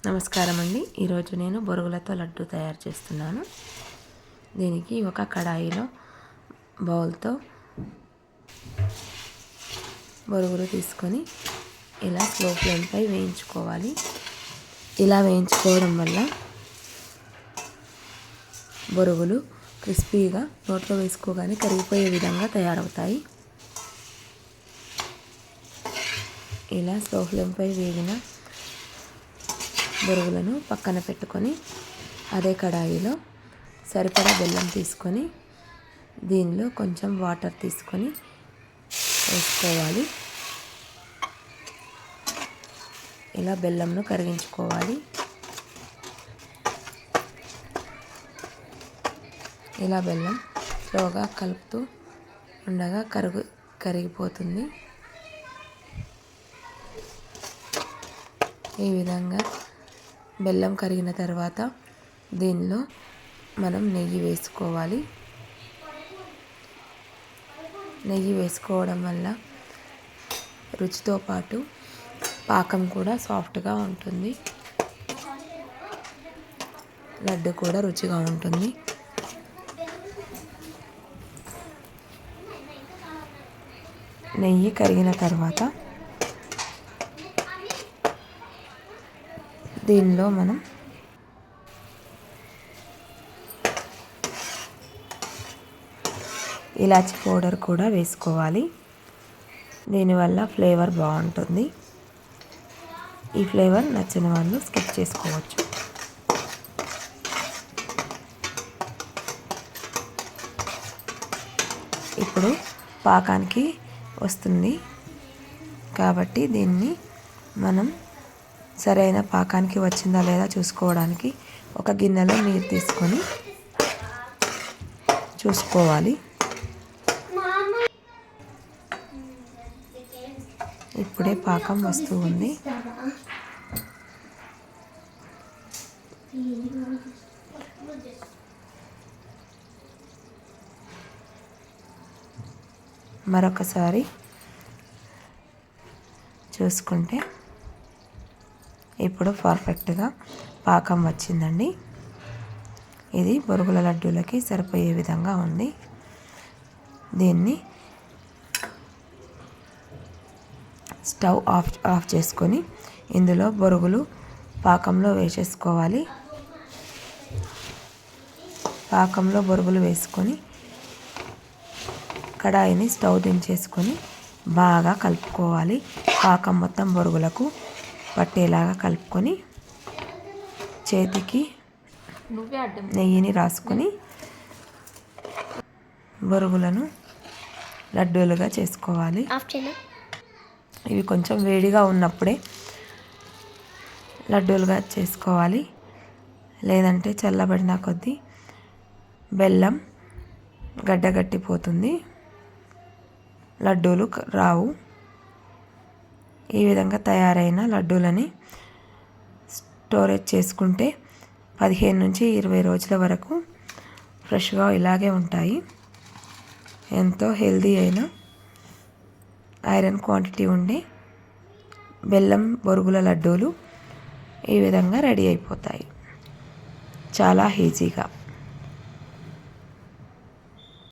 నమస్కారం అండి. ఈరోజు నేను బొరుగులతో లడ్డు తయారు చేస్తున్నాను. దీనికి ఒక కడాయిలో బౌల్తో బొరుగులు తీసుకొని ఇలా స్లో ఫ్లేమ్పై వేయించుకోవాలి. ఇలా వేయించుకోవడం వల్ల బొరుగులు క్రిస్పీగా నోట్లో వేసుకోగానే కరిగిపోయే విధంగా తయారవుతాయి. ఇలా స్లో ఫ్లేమ్పై వేగిన బొరుగులను పక్కన పెట్టుకొని అదే కడాయిలో సరిపడా బెల్లం తీసుకొని దీనిలో కొంచెం వాటర్ తీసుకొని వేసుకోవాలి. ఇలా బెల్లంను కరిగించుకోవాలి. ఇలా బెల్లం స్లోగా కలుపుతూ ఉండగా కరిగిపోతుంది. ఈ విధంగా బెల్లం కరిగిన తర్వాత దీనిలో మనం నెయ్యి వేసుకోవాలి. నెయ్యి వేసుకోవడం వల్ల రుచితో పాటు పాకం కూడా సాఫ్ట్గా ఉంటుంది. లడ్డు కూడా రుచిగా ఉంటుంది. నెయ్యి కరిగిన తర్వాత దీనిలో మనం ఇలాచి పౌడర్ కూడా వేసుకోవాలి. దీనివల్ల ఫ్లేవర్ బాగుంటుంది. ఈ ఫ్లేవర్ నచ్చని వాళ్ళు స్కిప్ చేసుకోవచ్చు. ఇప్పుడు పాకానికి వస్తుంది కాబట్టి దీన్ని మనం సరైన పాకానికి వచ్చిందా లేదా చూసుకోవడానికి ఒక గిన్నెలో నీరు తీసుకొని చూసుకోవాలి. ఇప్పుడే పాకం వస్తూ ఉంది. మరొకసారి చూసుకుంటే ఇప్పుడు పర్ఫెక్ట్గా పాకం వచ్చిందండి. ఇది బొరుగుల లడ్డూలకి సరిపోయే విధంగా ఉంది. దీన్ని స్టవ్ ఆఫ్ చేసుకొని ఇందులో బొరుగులు పాకంలో వేసేసుకోవాలి. పాకంలో బొరుగులు వేసుకొని కడాయిని స్టవ్ దించేసుకొని బాగా కలుపుకోవాలి. పాకం మొత్తం బొరుగులకు పట్టేలాగా కలుపుకొని చేతికి నెయ్యిని రాసుకొని బొరుగులను లడ్డూలుగా చేసుకోవాలి. ఇవి కొంచెం వేడిగా ఉన్నప్పుడే లడ్డూలుగా చేసుకోవాలి. లేదంటే చల్లబడిన కొద్దీ బెల్లం గడ్డగట్టిపోతుంది, లడ్డూలు రావు. ఈ విధంగా తయారైన లడ్డూలని స్టోరేజ్ చేసుకుంటే 15 నుంచి 20 రోజుల వరకు ఫ్రెష్గా ఇలాగే ఉంటాయి. ఎంతో హెల్దీ అయిన ఐరన్ క్వాంటిటీ ఉండే బెల్లం బొరుగుల లడ్డూలు ఈ విధంగా రెడీ అయిపోతాయి చాలా ఈజీగా.